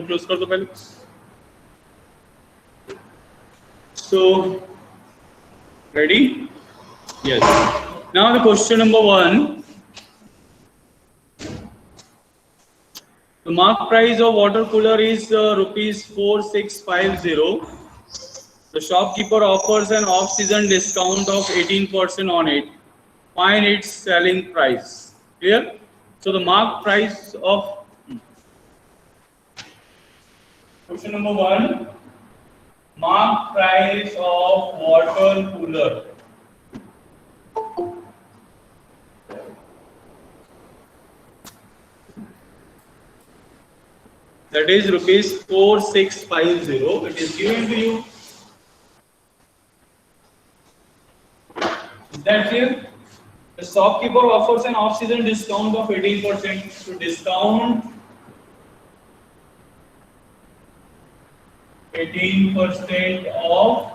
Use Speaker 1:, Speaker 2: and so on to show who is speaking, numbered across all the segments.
Speaker 1: Close कर दो पहले. So, ready? Yes. Now the question number 1. The mark price of water cooler is rupees 4650. The shopkeeper offers an off-season discount of 18% on it. Find its selling price. Clear? So the mark price of question number 1. Mark price of water cooler. That is rupees 4650. It is given to you. Is that clear? The shopkeeper offers an off-season discount of 18%. So discount 18% of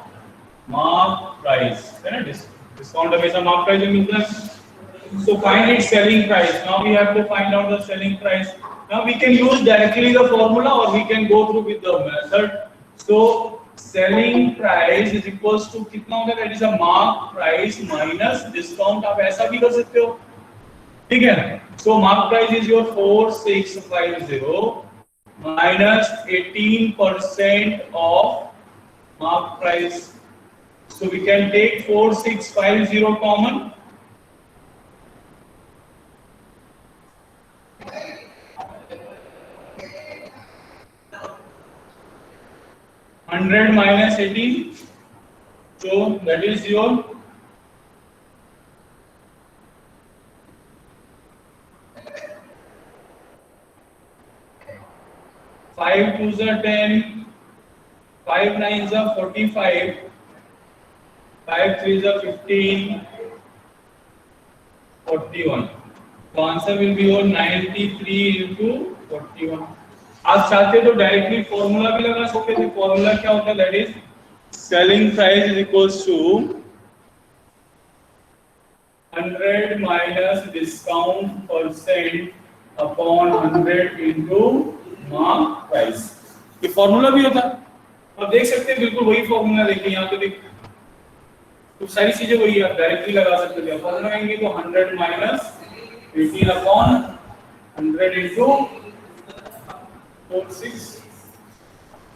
Speaker 1: mark price. है ना? Discount हमेशा mark price में मिलता है. So find its selling price. Now we have to find out the selling price. Now we can use directly the formula or we can go through with the method. So selling price is equals to कितना होगा? That is a mark price minus discount. आप ऐसा भी कर सकते हो. ठीक है. So mark price is your 4650 minus 18% of mark price. So we can take 4650 common. 100 minus 18, so that is your 5 2s are 10, 5 9s are 45, 5 3s are 15, 41. So answer will be your 93 into 41. आप चाहते तो directly formula भी लगा सकते थे. Formula क्या होता है? That is selling price is equals to 100 minus discount percent upon 100 into mark price. ये फॉर्मूला भी होता है. आप देख सकते हैं बिल्कुल वही फॉर्मूला. देखिए यहाँ पे देख तो सारी चीजें वही है. आप डायरेक्टली लगा सकते थे. फॉर्मूला लगाएंगे तो 100 माइनस 18 अपॉन 100 इनटू 46.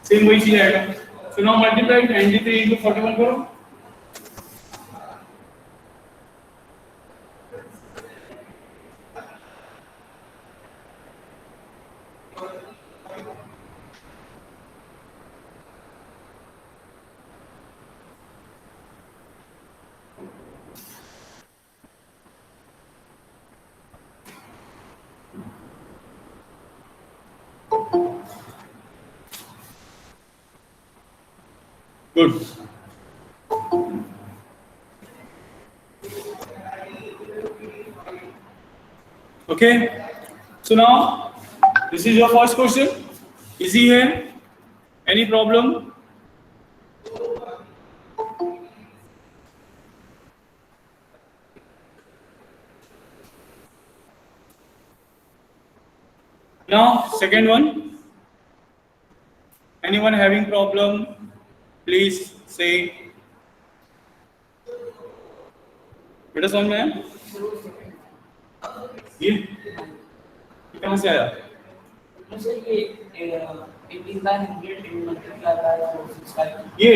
Speaker 1: सेम वही चीज आएगा. सो नाउ मल्टीप्लाई 93 into 41 करो. Good. Okay. So now this is your first question. Easy here. Any problem? Now second one. Anyone having problem? Please say. बेटा समझ में आया? ये कहाँ से आया? ये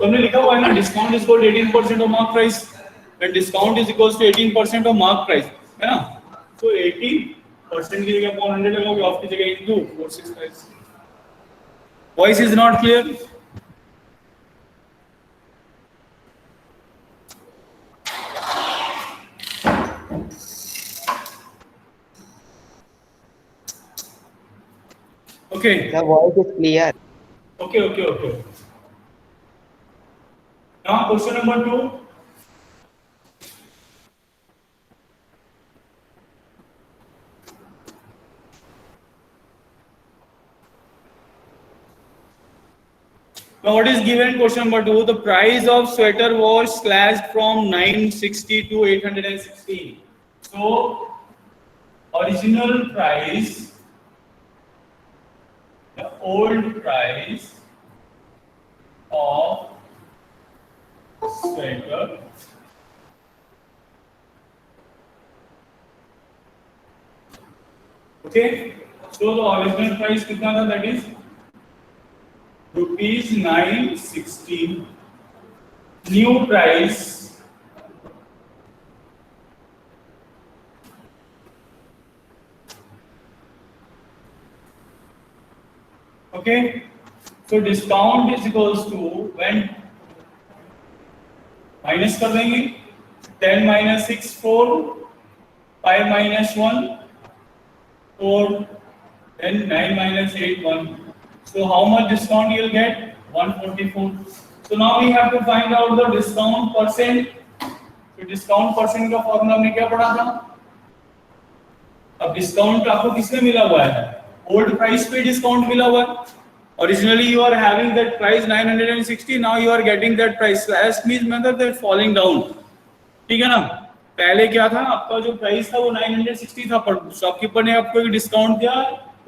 Speaker 1: तुमने लिखा हुआ है ना, discount is equal 18% of mark price. When discount is equals to 18% of mark price, है ना? तो 18% की जगह 100 लगाओगे, ऑफ की जगह into 465. Voice is not clear? Okay.
Speaker 2: The voice is clear.
Speaker 1: Okay. Now question number 2. Now what is given? Question number 2. The price of sweater was slashed from 960 to 816. So original price old price of sweater okay, so the original price कितना था, that is rupees 960. New price okay, so discount is equals to when minus कर देंगे 10 minus 6 4 5 minus 1 4 then 9 minus 8 1, so how much discount you will get 144. so now we have to find out the discount percent. तो discount percent का formula हमने क्या पढ़ा था? अब discount आपको किसमें मिला हुआ है? ओल्ड प्राइस पे डिस्काउंट मिला हुआ है. Originally you are having that price 960, now you are getting that price slash means मतलब they're falling down. ठीक है ना? पहले क्या था, आपका जो प्राइस था वो 960 था, पर शॉपकीपर ने आपको एक डिस्काउंट दिया,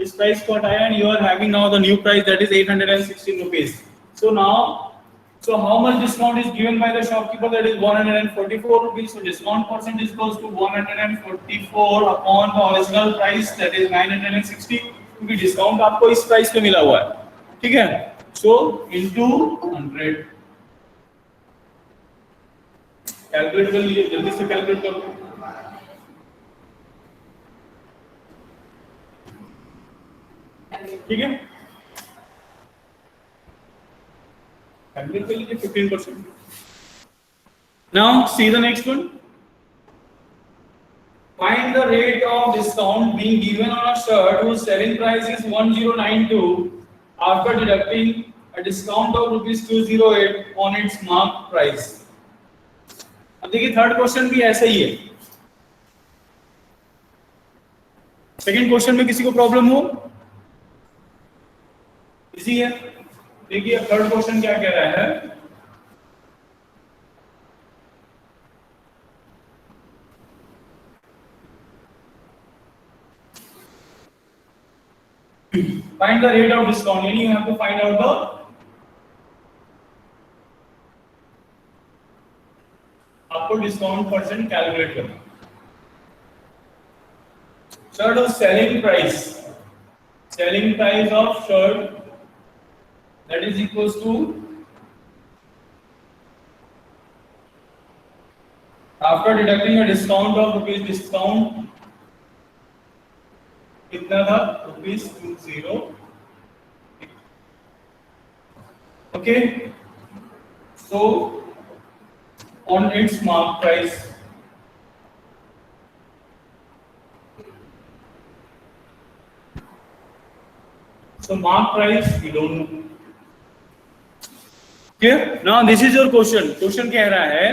Speaker 1: इस प्राइस को हटाया and you are having now the new price that is 816 rupees. So now, so how much discount is given by the shopkeeper? That is 144 rupees. So discount percent is equals to 144 upon the original price that is 960. क्योंकि discount आपको इस price पे मिला हुआ है, ठीक है? So into 100. Calculate कर लीजिए, जल्दी से कैलकुलेट कर लो. ठीक है, कैलकुलेट कर लीजिए 15%. Now see the next one. Find the rate of discount being given on a shirt whose selling price is 1092 after deducting a discount of rupees 208 on its marked price. अब देखिए third question भी ऐसा ही है. Second question में किसी को problem हो? Easy है. देखिए थर्ड क्वेश्चन क्या कह रहा है, find the rate of discount, यानी you have to find out the आपको डिस्काउंट परसेंट कैलकुलेट करना. Shirt of selling price of shirt that is equals to after deducting a discount of rupees, discount कितना था, rupees 20. okay, so on its mark price, so mark price we don't know. Okay, now this is your question. Question कह रहा है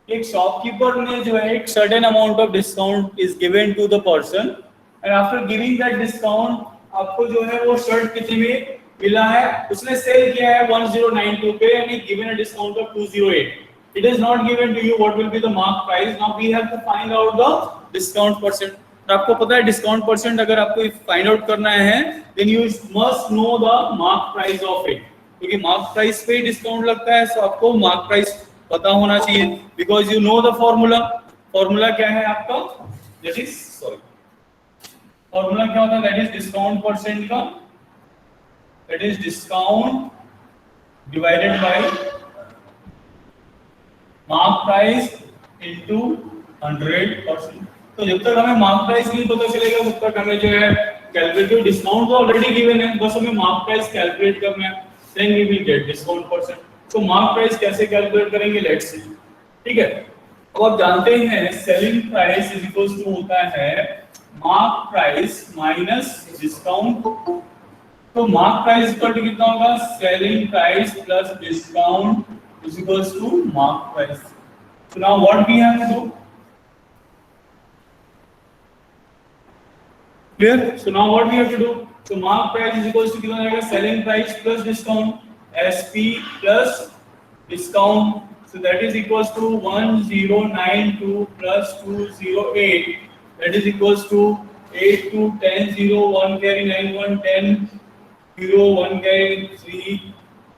Speaker 1: एक shopkeeper ने जो है एक certain amount of discount is given to the person and after giving that discount आपको जो है वो शर्ट कितने में मिला है, उसने सेल किया है 1092 पे and given a discount of 208. It is not given to you what will be the mark price. Now we have to find out the discount percent. तो आपको पता है डिस्काउंट परसेंट अगर आपको फाइंड आउट करना है then you must know the mark price of it. क्योंकि mark price पे डिस्काउंट लगता है, तो आपको मार्क प्राइस पता होना चाहिए because you know the formula. Formula क्या है आपका, दैट इज फॉर्मूला क्या होता है, दैट इज डिस्काउंट परसेंट का, that is discount divided by mark price into 100%. तो जब तक हमें मार्क प्राइस नहीं पता चलेगा तब तक हमें जो है कैलकुलेट, डिस्काउंट तो ऑलरेडी गिवन है, बस हमें मार्क प्राइस कैलकुलेट करना है, then we will get discount percent. So mark price कैसे कैलकुलेट करेंगे, let's see. ठीक है, अब आप जानते हैं selling price is equals to होता है मार्क प्राइस माइनस डिस्काउंट. तो मार्क प्राइस इक्वल टू कितना होगा, selling price plus discount is equals to mark price. So now what we have to do? Clear? So now what we have to do? So mark price is equals to कितना हो जाएगा, selling price plus discount, SP plus discount. So that is equals to 1092 plus 208. That is equals to 8 to 10 0 1 carry 9 1 10 0 1 गए 3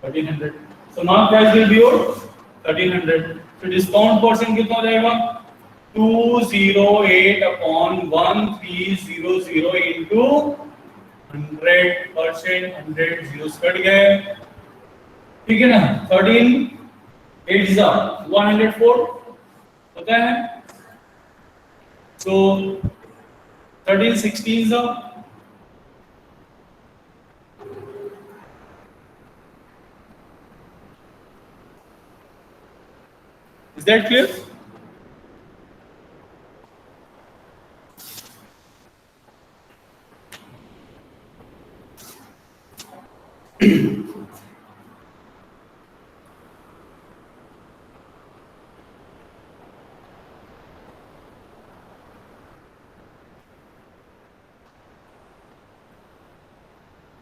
Speaker 1: 1300. So mark price will be your 1300. So discount percent कितना हो जाएगा 208 upon 1300 into 100%. 100 zeros cut गए, ठीक है ना. 13 8 is 104 होता है. So 13 16 is that clear?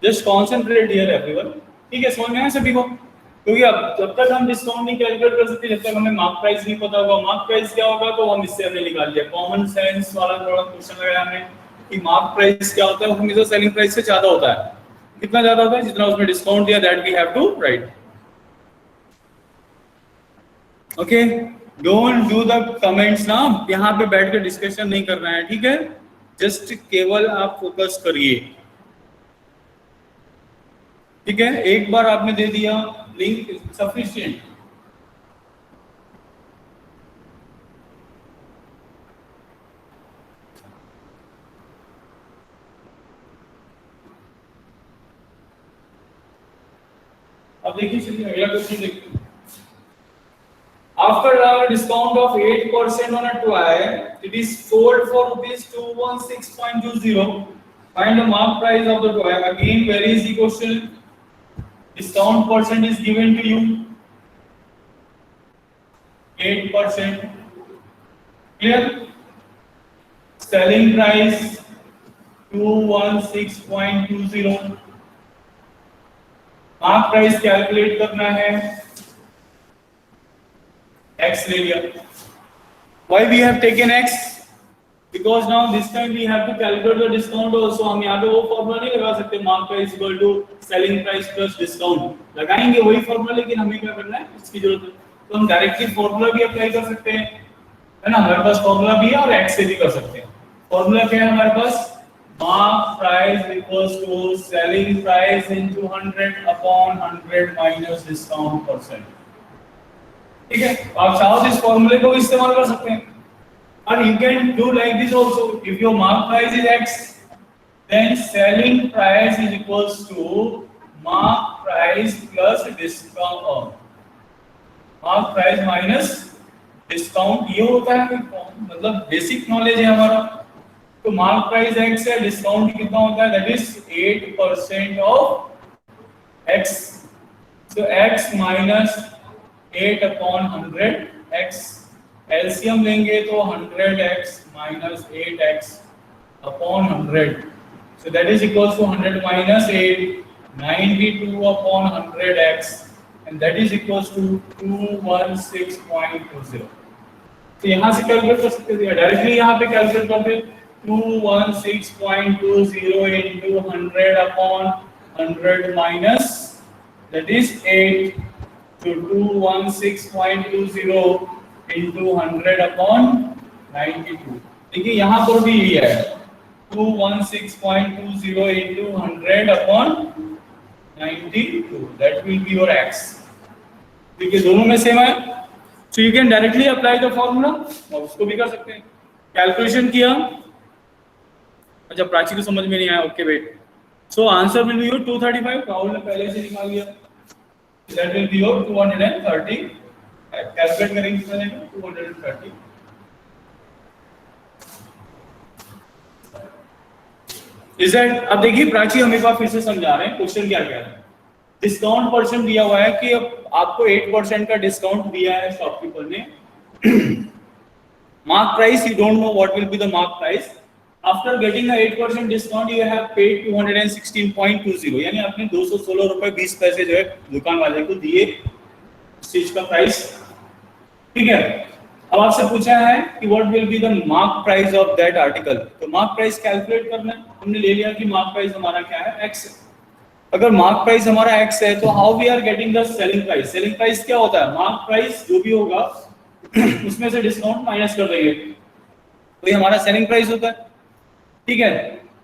Speaker 1: Just concentrate here everyone. ठीक है, समझ में आया सभी को? क्योंकि अब जब तक हम डिस्काउंट नहीं कैलकुलेट कर सकते, जब तक हमें मार्क प्राइस नहीं पता होगा. मार्क प्राइस क्या होगा तो हम इससे हमने निकाल लिया. कॉमन सेंस वाला थोड़ा क्वेश्चन लगाया हमने कि मार्क प्राइस क्या होता है. वो हमेशा सेलिंग प्राइस से ज्यादा होता है. कितना ज्यादा होता है? जितना उसमें डिस्काउंट दिया, that we have to write. Okay, don't do the comments ना. यहाँ पे बैठ कर डिस्कशन नहीं करना है, ठीक है. जस्ट केवल आप फोकस करिए, ठीक है. एक बार आपने दे दिया लिंक सफिशिएंट. अब देखिए, चलिए अगला क्वेश्चन देखते हैं. After a discount of 8% on a toy, it is sold for rupees 216.20. Find the mark price of the toy. Again, where is the question? Discount percent is given to you 8%. Clear? Selling price 216.20. Mark price calculate करना है. X ले लिया. Why we have taken X? Because now this time we have to calculate the discount also. हम यहाँ पे वो formula नहीं लगा सकते mark price equal to selling price plus discount. लगाएंगे वही फॉर्मूला, लेकिन हमें क्या करना है, इसकी जरूरत है. तो हम डायरेक्टली फॉर्मूला भी अप्लाई कर सकते हैं, है ना. हमारे पास फॉर्मूला भी है और X से भी कर सकते हैं. फॉर्मूला क्या है हमारे पास? Mark price equals to selling price into 100 upon 100 minus discount percent. ठीक है, आप चाहो तो इस फॉर्मूले को भी इस्तेमाल कर सकते हैं. और you can do like this also. If your mark price is X, then selling price is equals to mark price plus discount. Mark price minus discount ये होता है, मतलब बेसिक नॉलेज है हमारा. तो मार्क प्राइस X है, discount कितना होता है? That is 8% of X. So X minus 8 upon 100 X. LCM लेंगे तो 100x minus 8x upon 100. So that is equals to 100 minus 8, 92 upon 100x, and that is equals to 216.20. तो यहाँ से calculate कर सकते हैं, डायरेक्टली यहाँ पे कैलकुलेट करते. 216.20 into 100 upon 100 minus that is 8. So 216.20 into 100 upon 92. देखिए यहाँ पर भी यही है 216.20 into 100 upon 92. That will be your X. देखिए दोनों में सेम है. So you can directly apply the formula. और उसको भी कर सकते हैं. कैलकुलेशन किया. अच्छा, प्राची को समझ में नहीं आया. Okay wait. So answer will be your 235. Rahul ने पहले से निकाल लिया. That will be your 230. Calculate करेंगे कितना आएगा? 230. Is that? अब देखिए प्राची हम एक बार फिर से समझा रहे हैं क्वेश्चन क्या क्या है. डिस्काउंट परसेंट दिया हुआ है कि अब आपको 8% का डिस्काउंट दिया है शॉपकीपर ने. Mark price you don't know what will be the mark price. After getting a 8% discount you have paid 216.20. यानी आपने 216 रुपए 20 पैसे जो है दुकान वाले को दिए इस चीज का प्राइस. ठीक है, अब आपसे पूछा है कि what will be the mark price of that article. तो मार्क प्राइस कैलकुलेट करना है. हमने ले लिया कि मार्क प्राइस हमारा क्या है? X. अगर मार्क प्राइस हमारा x है तो how we are getting the selling price? Selling price क्या होता है? मार्क प्राइस जो भी होगा उसमें से डिस्काउंट माइनस कर देंगे, तो ये हमारा सेलिंग प्राइस होता है। ठीक है,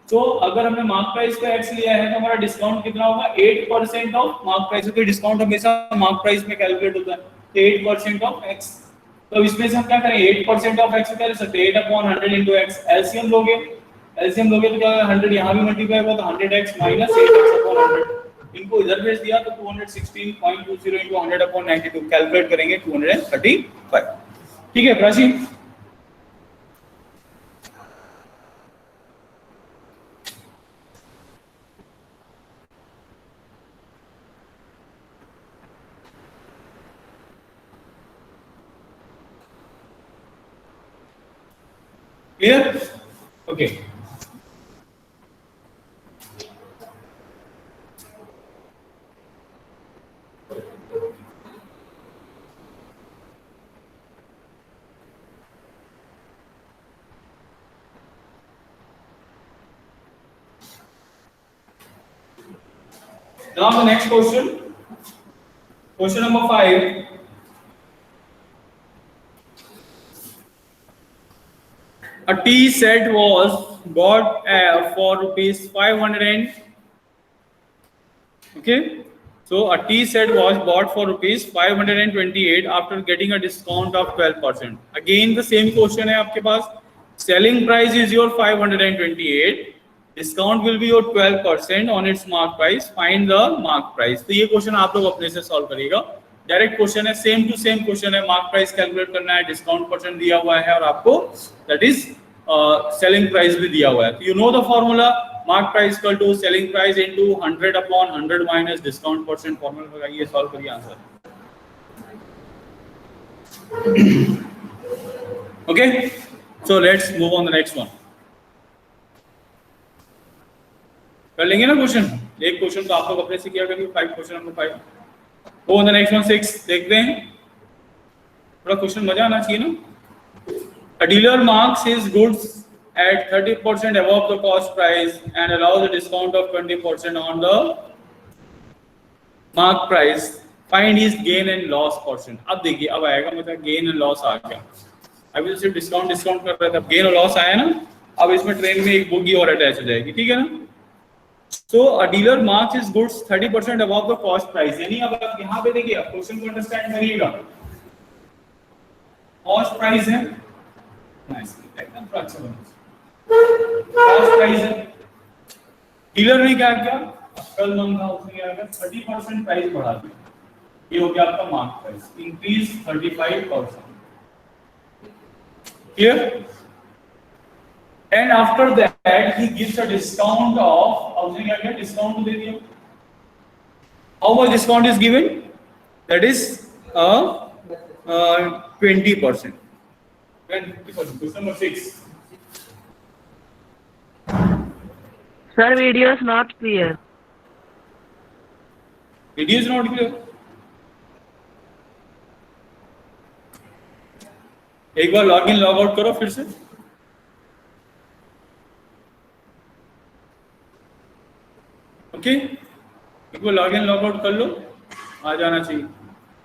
Speaker 1: तो अगर हमने मार्क प्राइस का x लिया है तो हमारा डिस्काउंट कितना होगा? 8% ऑफ मार्क प्राइस, क्योंकि डिस्काउंट हमेशा मार्क प्राइस में कैलकुलेट होता है, तो 8% ऑफ x। तो इसमें से हम क्या करें? 8% ऑफ x क्या कर सकते हैं? 8/100 into x। एलसीएम लोगे तो क्या होगा? 100 यहाँ भी मल्टीप्लाई होगा तो 100x माइनस 8x/100। इनको इधर भेज दिया तो 216.20 into 100/92 कैलकुलेट करेंगे 235। ठीक है Prachi? Clear? Okay. Now the next question. Question number 5. A tea set was bought for rupees 500 okay. So a tea set was bought for rupees 528 after getting a discount of 12%. Again the same question है आपके पास. Selling price is your 528. Discount will be your 12% on its mark price. Find the mark price. तो ये question आप लोग अपने से solve करिएगा. Direct question है, सेम टू सेम क्वेश्चन है. मार्क प्राइस कैलकुलेट करना है, डिस्काउंट परसेंट दिया हुआ है और आपको दैट इज सेलिंग प्राइस भी दिया हुआ है. तो you know the formula, mark price equal to selling price into 100/100 minus discount percent. Formula लगाइए, सॉल्व करिए answer. Okay, so let's move on the next one. कर लेंगे ना क्वेश्चन? एक क्वेश्चन तो आप लोग अपने से किया करिए. 5 क्वेश्चन नंबर 5. वो द नेक्स्ट वन 6 देखते हैं. थोड़ा क्वेश्चन मजा आना चाहिए ना. A dealer marks his goods at 30% above the cost price and allows a discount of 20% on the mark price. Find his gain and loss percent. अब देखिए, अब आएगा मतलब गेन एंड लॉस आ गया. अभी तो सिर्फ डिस्काउंट कर रहे थे, अब गेन और लॉस आया ना. अब इसमें ट्रेन में एक बोगी और अटैच हो जाएगी. ठीक है ना. So a dealer marks his goods 30% above the cost price. यानी अब आप यहाँ पे देखिए, क्वेश्चन को अंडरस्टैंड करिएगा. कॉस्ट प्राइस है, एकदम फ्रैक्शन कॉस्ट प्राइस है. डीलर ने क्या किया? कल मन था उसने क्या किया? 30% प्राइस बढ़ा दिया. ये हो गया आपका mark price. Increase 35%. Clear? And after that he gives a discount of, उसने क्या किया? डिस्काउंट दे दिया. How much discount is given? That is 20%. 20%. Question number 6.
Speaker 2: Sir, video is not clear.
Speaker 1: Video is not clear. एक बार log in log out करो फिर से. Okay, एक बार लॉग इन लॉग आउट कर लो, आ जाना चाहिए.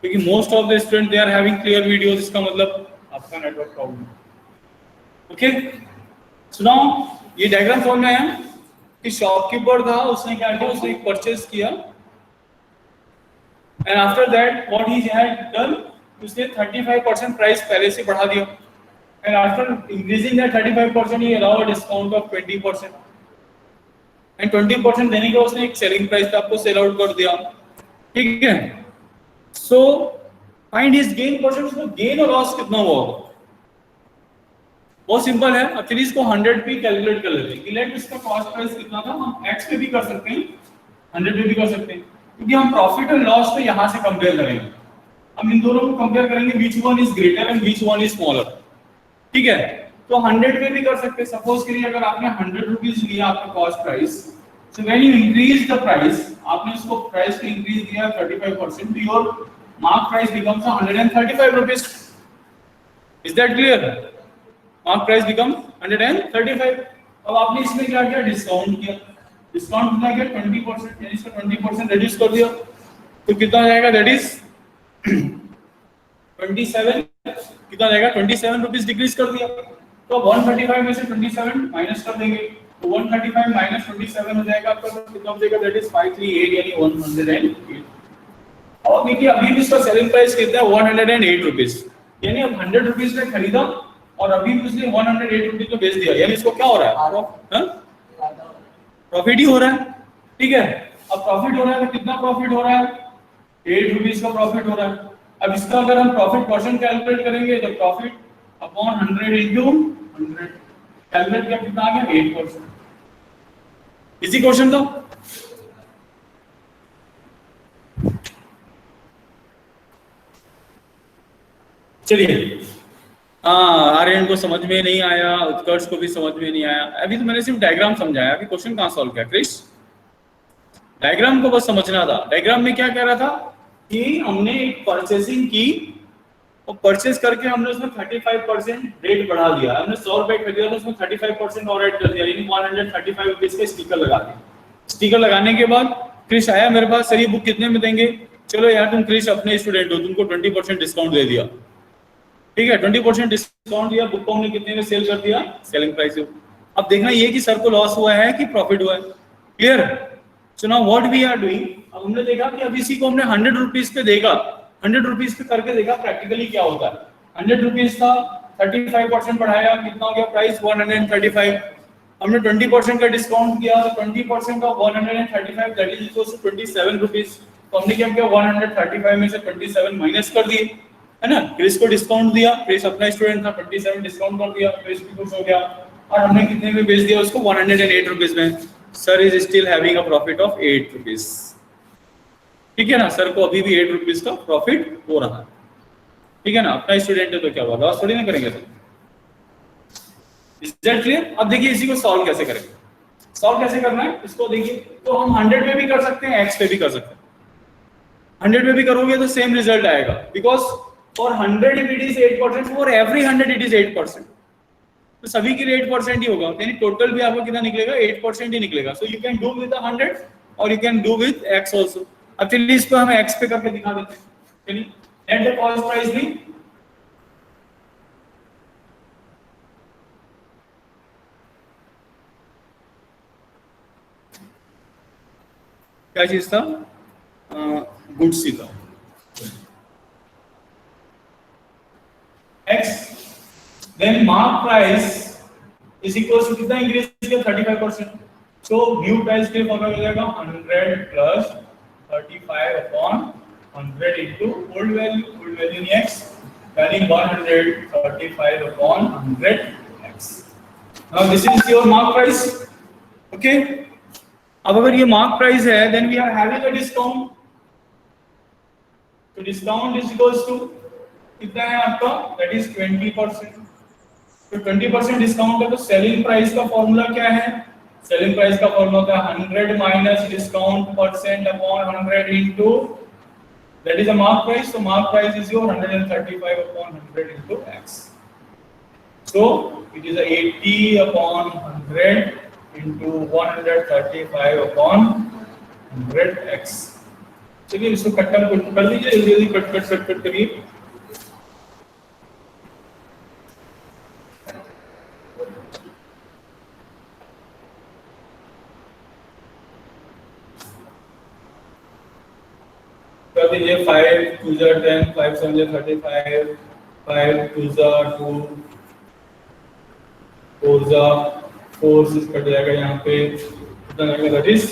Speaker 1: क्योंकि most of the student they are having clear videos. इसका मतलब आपका नेटवर्क प्रॉब्लम. ओके, सुनाओ. ये डायग्राम समझ में आया कि शॉपकीपर था, उसने क्या किया? उसने एक परचेज किया and after that what he had done, उसने 35% प्राइस पहले से बढ़ा दिया. And after increasing that 35% he allow a discount of 20%. And 20% देने के उसने एक सेलिंग प्राइस पे आपको सेल आउट कर दिया. ठीक है. So find his gain percent. उसको गेन और लॉस कितना हुआ होगा? बहुत सिंपल है. एक्चुअली इसको 100 पे कैलकुलेट कर लेते हैं कि लेट इसका कॉस्ट प्राइस कितना था. हम x पे भी कर सकते हैं, 100 पे भी कर सकते हैं, क्योंकि हम प्रॉफिट और लॉस तो यहां से कंपेयर करेंगे. हम इन दोनों को कंपेयर करेंगे, which one is greater and which one is smaller. ठीक है. तो 100 पे भी कर सकते हैं. सपोज करिए अगर आपने 100 रुपीस लिया आपका cost price, so when you increase the price, आपने इसको प्राइस को इंक्रीज किया 35%, your mark price becomes 135 rupees. Is that clear? Mark price become 135. अब आपने इसमें क्या किया? डिस्काउंट किया. डिस्काउंट कितना गया 20%, यानी इसका 20% रिड्यूस कर दिया तो कितना आ जाएगा, दैट इज 27, कितना जाएगा 27 रुपीज डिक्रीज कर दिया। तो 135 में से 27 माइनस कर देंगे तो 135 माइनस 27 हो जाएगा आपका, तो कितना हो जाएगा, दैट इज 538 यानी 108। और देखिए अभी भी इसका सेलिंग प्राइस कितना है 108 रुपीज, यानी अब 100 रुपीज में खरीदा और अभी भी उसने 108 रुपीज में बेच दिया, यानी इसको क्या हो रहा है, प्रॉफिट ही हो रहा है। ठीक है, अब प्रॉफिट हो रहा है तो कितना प्रॉफिट हो रहा है, 8 रुपीज का प्रॉफिट हो रहा है। अब इसका अगर हम प्रॉफिट परसेंट कैलकुलेट करेंगे तो प्रॉफिट अपॉन 100 इंटू 100 कैलकुलेट किया कितना आ गया 8%। इसी क्वेश्चन तो चलिए, आर्यन को समझ में नहीं आया, उत्कर्ष को भी समझ में नहीं आया। अभी तो मैंने सिर्फ डायग्राम समझाया, अभी क्वेश्चन कहाँ सॉल्व किया क्रिश, डायग्राम को बस समझना था। डायग्राम में क्या कह रहा था कि हमने एक परचेसिंग की और परचेस करके हमने उसमें 35% रेट बढ़ा दिया, हमने 100 रुपए खरीदा तो उसमें 35% और ऐड कर दिया, यानी 135 रुपीज का स्टिकर लगा दिया। स्टिकर लगाने के बाद क्रिश आया मेरे पास, सर ये बुक कितने में देंगे, चलो यार तुम क्रिश अपने स्टूडेंट हो, तुमको 20% डिस्काउंट दे दिया। ठीक है, 20% डिस्काउंट दिया, बुक को हमने कितने में सेल कर दिया, सेलिंग प्राइस। अब देखना ये कि सर को लॉस हुआ है कि प्रॉफिट हुआ है, clear. So now what we are doing, अब हमने देखा कि अब इसी को हमने 100 रुपीज पे देखा, 100 रुपीज पे करके देखा प्रैक्टिकली क्या होता है। 100 रुपीज था, 35% बढ़ाया, कितना हो गया प्राइस 135। हमने 20% का डिस्काउंट किया तो 20% off 135 that is equal to 27 rupees. तो हमने क्या किया 135 में से 27 माइनस कर दिए, है ना। क्रिस को डिस्काउंट दिया, क्रिस अपना स्टूडेंट था, 27 डिस्काउंट कर दिया, क्रिस भी खुश हो गया और हमने कितने में बेच दिया उसको 108 रुपीज में। Sir is still having a profit of 8 rupees. ठीक है ना, सर को अभी भी 8 रुपीज का प्रॉफिट हो रहा है। ठीक है ना, अपना स्टूडेंट है तो क्या हुआ, लॉस थोड़ी ना करेंगे सर। Is that clear. अब देखिए इसी को सॉल्व कैसे करेंगे, सॉल्व कैसे करना है इसको देखिए। तो हम 100 पे भी कर सकते हैं, x पे भी कर सकते हैं। 100 पे भी करोगे तो सेम रिजल्ट आएगा, because for 100 it is 8%, for every 100 it is 8%। तो सभी के लिए 8% ही होगा, यानी टोटल भी आपको कितना निकलेगा 8% ही निकलेगा। सो यू कैन डू विद 100 और you can do with x also. अब चलिए इसको हम x पे करके दिखा देते हैं। चलिए नेट द कॉस्ट प्राइस भी क्या चीज था, गुड्स ही था। x then mark price is equals to कितना इंक्रीज किया 35%। सो न्यू प्राइस के फॉर्मूला हो जाएगा 100 plus 35 upon 100 into old value in x यानी 135 upon 100x। Now this is your mark price. Okay, अब अगर ये मार्क प्राइस है then we are having a discount. तो डिस्काउंट इज इक्वल्स टू कितना है आपका, दैट इज 20%। तो 20% डिस्काउंट है तो सेलिंग प्राइस का फॉर्मूला क्या है, सेलिंग प्राइस का फॉर्मूला होता है 100 minus discount percent upon 100 into that is a mark price. तो mark price is your 135 upon 100 into x। So it is 80 upon 100 into 135 upon 100x। चलिए इसको कट कर लीजिए, जल्दी कट करिए। कर दीजिए 5 2 10 5 7 35 5 2 2 4 4 से कट जाएगा यहाँ पे कितना आएगा, दैट इज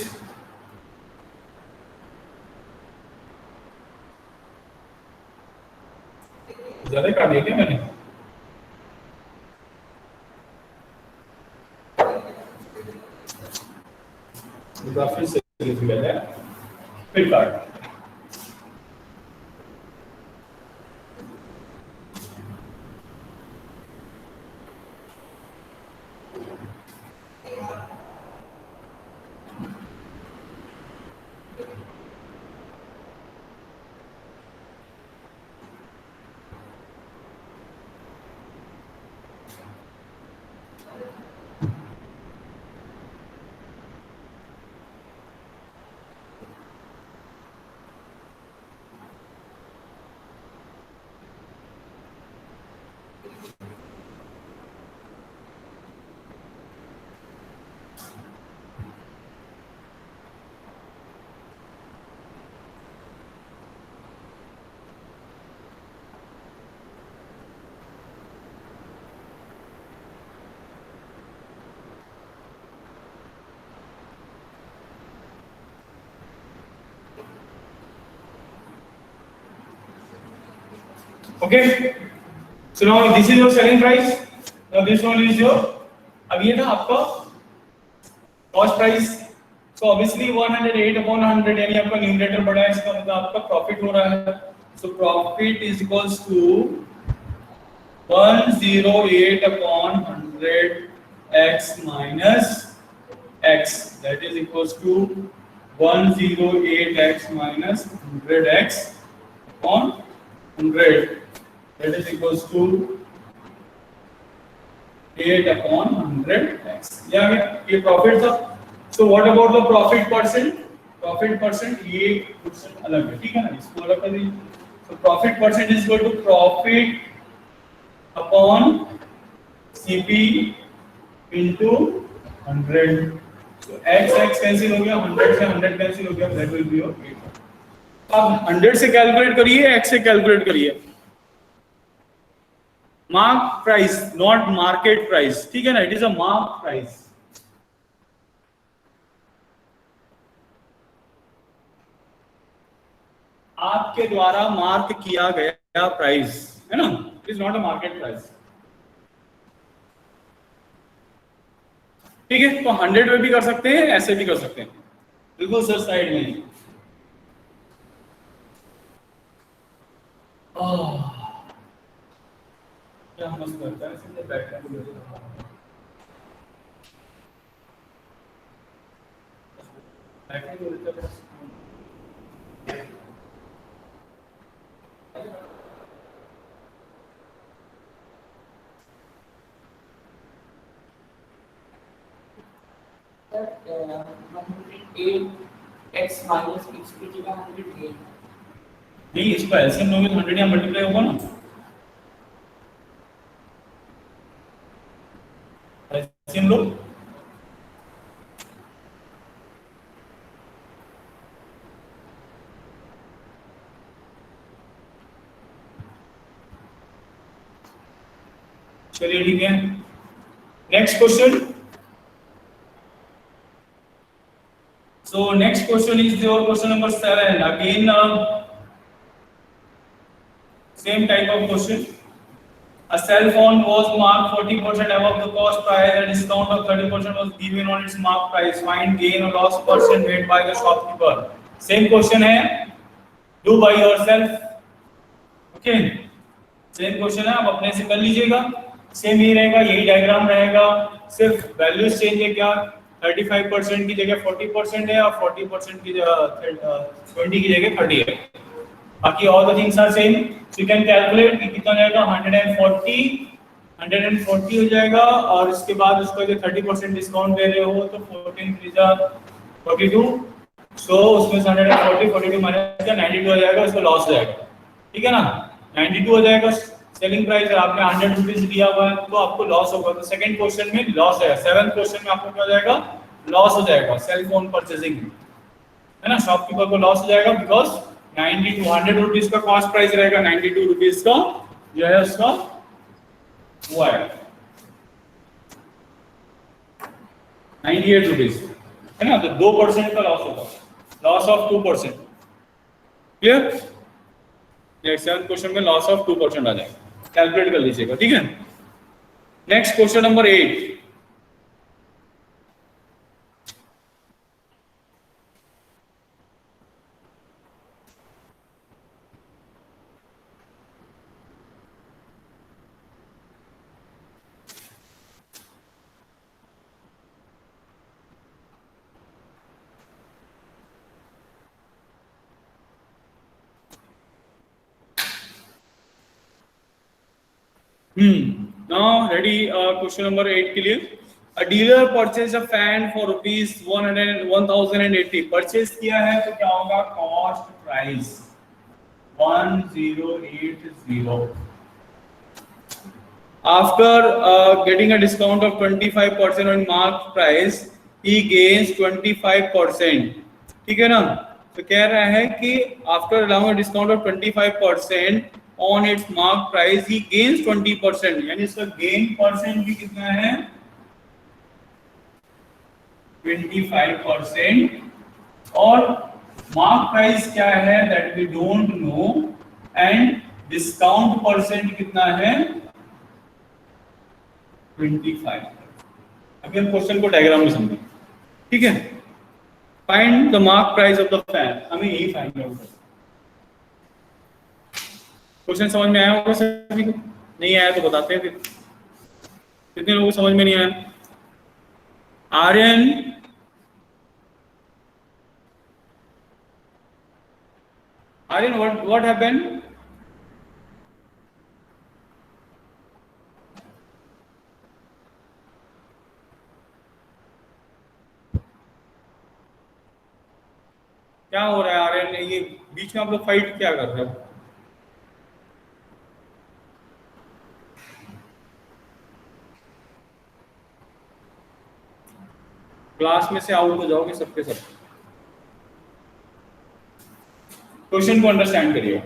Speaker 1: ज्यादा काट दिया क्या मैंने, फिर से फिर काट। Okay, so now this is your selling price, now this one is your, अब ये था आपका cost price, so obviously 108 upon 100 यानी आपका न्यूमरेटर बड़ा है, इसका मतलब आपका प्रॉफिट हो रहा है, so profit is equals to 108 upon 100 x minus x, that is equals to 108 x minus 100 x upon 100, that is equals to 8 upon 100 x. ये प्रॉफिट था. So what about the profit percent? Profit percent ये question अलग है, ठीक है ना, इसको अलग कर दीजिए. So profit percent is equal to profit upon CP into 100. So x cancel हो गया, 100 से 100 कैंसिल हो गया, that will be your 8. अब 100 से कैलकुलेट करिए, x से कैलकुलेट करिए. Mark price not market price, ठीक है ना, it is a mark price. आपके द्वारा मार्क किया गया प्राइस है ना, it is not a market price. ठीक है, तो 100 में भी कर सकते हैं, ऐसे भी कर सकते हैं. बिल्कुल सर साइड में. क्या मस्त करता है इसमें बैठ
Speaker 3: x minus x की जगह 108
Speaker 1: नहीं, इसको एलसीएम लोगे तो 100 या मल्टीप्लाई होगा ना. एलसीएम लो, चलिए ठीक है. Next question. So next question is your question number 7. Again, same type of question. A cell phone was marked 40% above the cost price. A discount of 30% was given on its mark price. Find gain or loss percent made by the shopkeeper. Same question है. Do by yourself. Okay. Same question है. आप अपने से कर लीजिएगा. Same ही रहेगा, यही diagram रहेगा. सिर्फ वैल्यूज चेंज है. क्या 35% की जगह 40% है और 40% की जगह 20 की जगह 30 है. बाकी all the things are same. So you can calculate कि कितना जाएगा. 140 हो जाएगा, और इसके बाद उसको अगर 30% डिस्काउंट दे रहे हो तो 14 3 42. सो उसमें से 140 42 माइनस का 92 हो जाएगा, उसको लॉस हो जाएगा. ठीक है ना, 92 हो जाएगा सेलिंग प्राइस, और आपने 100 रुपीज दिया हुआ है तो आपको लॉस होगा. तो सेकंड क्वेश्चन में लॉस है. 7th क्वेश्चन में आपको क्या हो जाएगा, लॉस हो जाएगा. सेल फोन परचेजिंग है ना, शॉपकीपर को लॉस हो जाएगा, बिकॉज 92 100 रुपीज का कॉस्ट प्राइस रहेगा, 92 रुपीज का जो है उसका वो है 98 रुपीज है ना. तो 2% का लॉस होगा, loss of 2%. Clear. 7th question में लॉस ऑफ 2% आ जाएगा, कैलकुलेट कर लीजिएगा. ठीक है. Next question number 8. Now ready. Question number 8 के लिए. A dealer purchased a fan for rupees 1080. Purchase किया है तो क्या होगा, cost price 1080. After getting a discount of 25% on mark price, he gains 25%. ठीक है ना. तो कह रहा है कि after allowing a discount of 25% on its mark price, he gains 20%. यानी इसका gain परसेंट भी कितना है, 25%. और mark price क्या है, that we don't know, and discount percent कितना है 25। अभी हम क्वेश्चन को डायग्राम में समझें, ठीक है। Find the mark price of the fan, हमें यही फाइंड आउट करना। क्वेश्चन समझ में आया होगा सभी को? नहीं आया तो बताते हैं फिर। कितने लोगों को समझ में नहीं आया? Aryan, Aryan, what happened? क्या हो रहा है आर्यन? ये बीच में आप लोग फाइट क्या कर रहे हो? क्लास में से आउट हो जाओगे सबके सब। क्वेश्चन को अंडरस्टैंड करिए।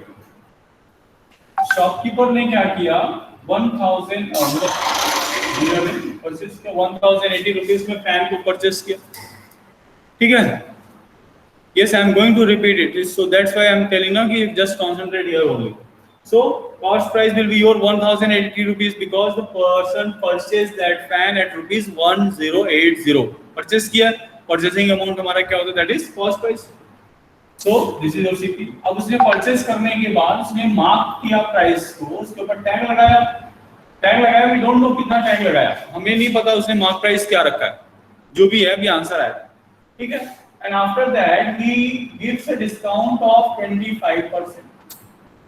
Speaker 1: शॉपकीपर ने क्या किया, 1000 परचेस किया, 1080 रुपीज में फैन को परचेस किया, ठीक है। Yes, I am going to repeat it. So that's why I am telling now कि just concentrate here only. So cost price will be your 1080 rupees because the person purchased that fan at rupees 1080. Purchase किया, purchasing amount हमारा क्या होता है? That is cost price. So this is your CP. अब उसने purchase करने के बाद उसने mark किया price को, उसके ऊपर tag लगाया, we don't know कितना tag लगाया, हमें नहीं पता उसने mark price क्या रखा है, जो भी है अभी आंसर आया, ठीक है। And after that he gives a discount of 25%.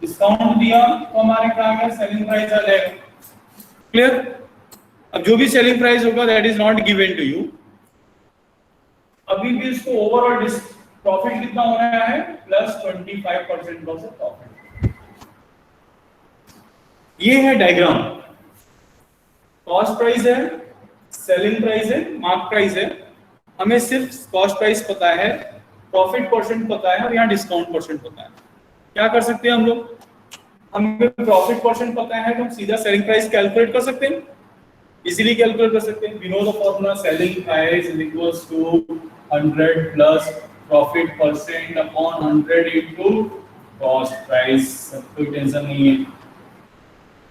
Speaker 1: Discount दिया तो हमारे क्या आ गया, सेलिंग प्राइस आ जाएगा। क्लियर? अब जो भी सेलिंग प्राइस होगा that is not given to you. अभी भी इसको ओवरऑल प्रॉफिट कितना हो रहा है, प्लस 25% प्रॉफिट। ये है डायग्राम। कॉस्ट प्राइस है, सेलिंग प्राइस है, मार्क प्राइस है। हमें सिर्फ कॉस्ट प्राइस पता है, प्रॉफिट परसेंट पता है और यहाँ डिस्काउंट परसेंट पता है। क्या कर सकते हैं हम लोग? हमें प्रॉफिट परसेंट पता है तो हम सीधा सेलिंग प्राइस कैलकुलेट कर सकते हैं, इजीली कैलकुलेट कर सकते हैं। We know the formula, selling price is equals to 100 plus profit percent upon 100 into cost price. सब कोई टेंशन नहीं है।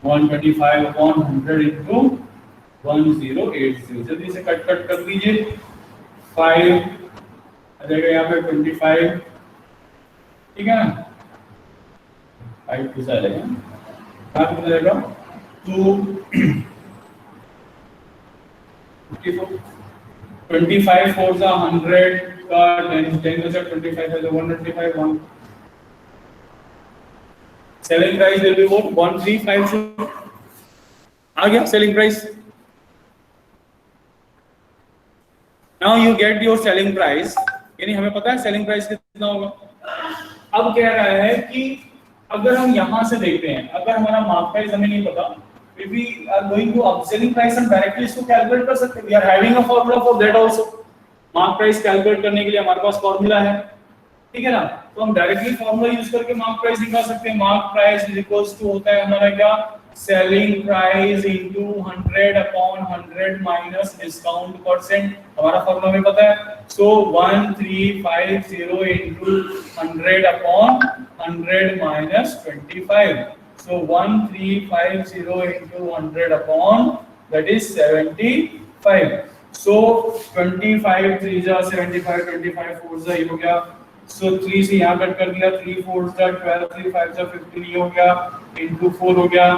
Speaker 1: 125 अपॉन 100 इनटू 1080। जल्दी से कट कर दीजिए। 5 आ जाएगा यहाँ पे 25, ठीक है ना। 5 किस आ जाएगा, 5 किस आ जाएगा 2 54, 25 4 सा 100 का 10 का 25 है तो 125 1। Selling price will be what, 1350 आ गया selling price. Now you get your selling price, यानी हमें पता है सेलिंग प्राइस कितना होगा। अब कह रहा है कि अगर हम यहाँ से देखते हैं, अगर हमारा मार्क प्राइस हमें नहीं पता, if we are going to up selling price हम डायरेक्टली इसको कैलकुलेट कर सकते हैं। We are having a formula for that also। Mark price calculate करने के लिए हमारे पास फॉर्मूला है, ठीक है ना। तो हम डायरेक्टली फॉर्मूला यूज करके मार्क प्राइस निकाल सकते हैं। Mark price is equals to होता है हमारा क्या, selling price into 100 upon 100 minus discount percent. हमारा फॉर्मूला में पता है। So 1350 into 100 upon 100 minus 25। So 1350 into 100 upon that is 75। So 25 3 जा 75, 25 4 जा ये हो गया। सो 3 से यहाँ कट कर दिया, 3 4 जा 12, 3 5 जा 15 ये हो गया, इनटू 4 हो गया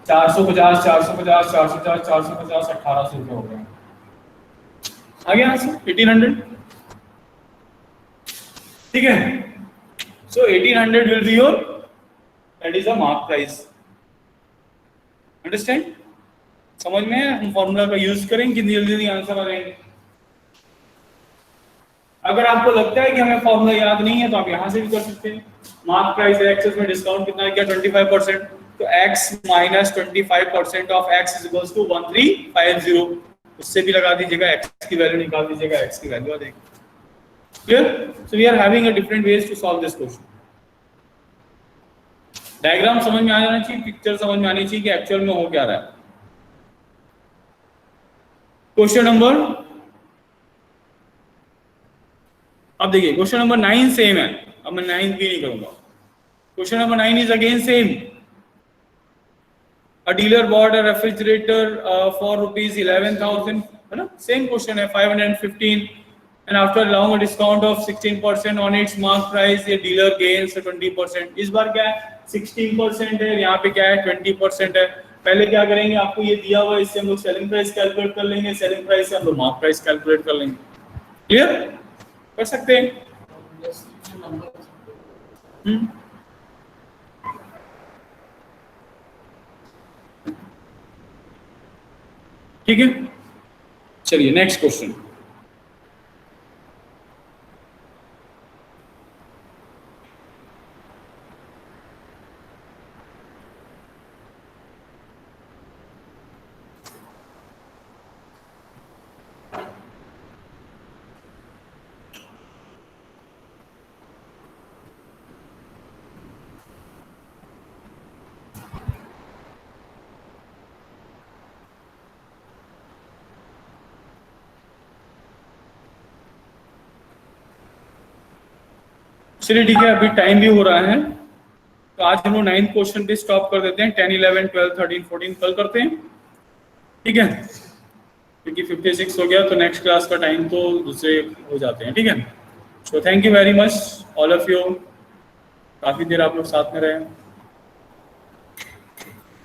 Speaker 1: 450, 450, 450, 450, 1800 रुपये हो गया। आ गया आंसर 1800, ठीक है। सो 1800 will be your, that is a mark price. Understand? समझ में है? हम फॉर्मूला का यूज करें कि जल्दी जल्दी आंसर आ जाएंगे। अगर आपको लगता है कि हमें फॉर्मूला याद नहीं है तो आप यहां से भी कर सकते हैं। मार्क प्राइस है, एक्सेस में डिस्काउंट कितना है क्या, 25%, तो x minus 25% off x is equals to 1350। उससे भी लगा दीजिएगा, x की वैल्यू निकाल दीजिएगा, x की वैल्यू आ जाएगी। Clear? So we are having a different ways to solve this question. Diagram समझ में आ जाना चाहिए, पिक्चर समझ में आनी चाहिए कि एक्चुअल में हो क्या रहा है। क्वेश्चन नंबर, अब देखिए क्वेश्चन नंबर 9 सेम है। अब मैं 9 भी नहीं करूंगा, Question number 9 is again same. A dealer bought a refrigerator for rupees 11,000. है ना? Same question है 515, and after allowing a discount of 16% on its mark price, the dealer gains 20%. इस बार क्या है 16% है, यहाँ पे क्या है 20% है. पहले क्या करेंगे, आपको ये दिया हुआ है, इससे हम लोग सेलिंग प्राइस कैलकुलेट कर लेंगे, सेलिंग प्राइस से हम लोग मार्क प्राइस कैलकुलेट कर लेंगे. क्लियर कर सकते हैं? ठीक है, चलिए नेक्स्ट क्वेश्चन. चलिए ठीक है, अभी टाइम भी हो रहा है, तो आज हम लोग 9th क्वेश्चन पे स्टॉप कर देते हैं. 10, 11, 12, 13, 14 कल करते हैं. ठीक है, क्योंकि 56 हो गया तो नेक्स्ट क्लास का टाइम तो दूसरे हो जाते हैं. ठीक है, so thank you very much all of you. काफ़ी देर आप लोग साथ में रहे.